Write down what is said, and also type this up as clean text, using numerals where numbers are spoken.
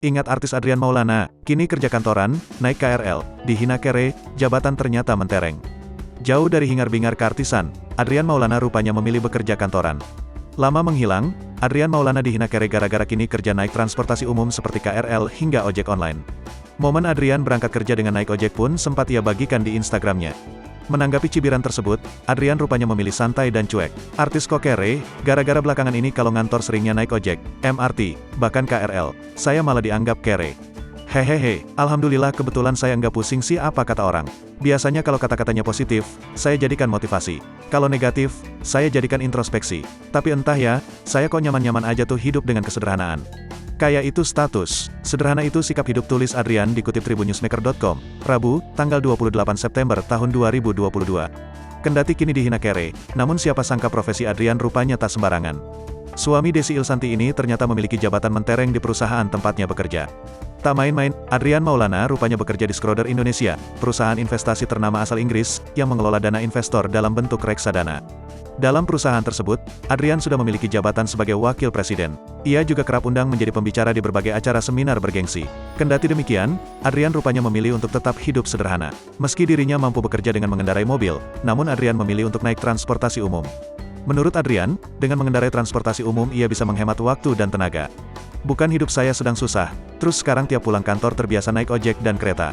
Ingat artis Adrian Maulana, kini kerja kantoran, naik KRL, dihina kere, jabatan ternyata mentereng. Jauh dari hingar-bingar keartisan, Adrian Maulana rupanya memilih bekerja kantoran. Lama menghilang, Adrian Maulana dihina kere gara-gara kini kerja naik transportasi umum seperti KRL hingga ojek online. Momen Adrian berangkat kerja dengan naik ojek pun sempat ia bagikan di Instagramnya. Menanggapi cibiran tersebut, Adrian rupanya memilih santai dan cuek. Artis kok kere, gara-gara belakangan ini kalau ngantor seringnya naik ojek, MRT, bahkan KRL, saya malah dianggap kere. Hehehe, alhamdulillah kebetulan saya nggak pusing sih apa kata orang. Biasanya kalau kata-katanya positif, saya jadikan motivasi. Kalau negatif, saya jadikan introspeksi. Tapi entah ya, saya kok nyaman-nyaman aja tuh hidup dengan kesederhanaan. Kayak itu status. Sederhana itu sikap hidup, tulis Adrian dikutip tribunnewsmaker.com, Rabu, tanggal 28 September tahun 2022. Kendati kini dihina kere, namun siapa sangka profesi Adrian rupanya tak sembarangan. Suami Desi Ilsanti ini ternyata memiliki jabatan mentereng di perusahaan tempatnya bekerja. Tak main-main, Adrian Maulana rupanya bekerja di Schroder Indonesia, perusahaan investasi ternama asal Inggris, yang mengelola dana investor dalam bentuk reksadana. Dalam perusahaan tersebut, Adrian sudah memiliki jabatan sebagai wakil presiden. Ia juga kerap undang menjadi pembicara di berbagai acara seminar bergengsi. Kendati demikian, Adrian rupanya memilih untuk tetap hidup sederhana. Meski dirinya mampu bekerja dengan mengendarai mobil, namun Adrian memilih untuk naik transportasi umum. Menurut Adrian, dengan mengendarai transportasi umum ia bisa menghemat waktu dan tenaga. Bukan hidup saya sedang susah, terus sekarang tiap pulang kantor terbiasa naik ojek dan kereta.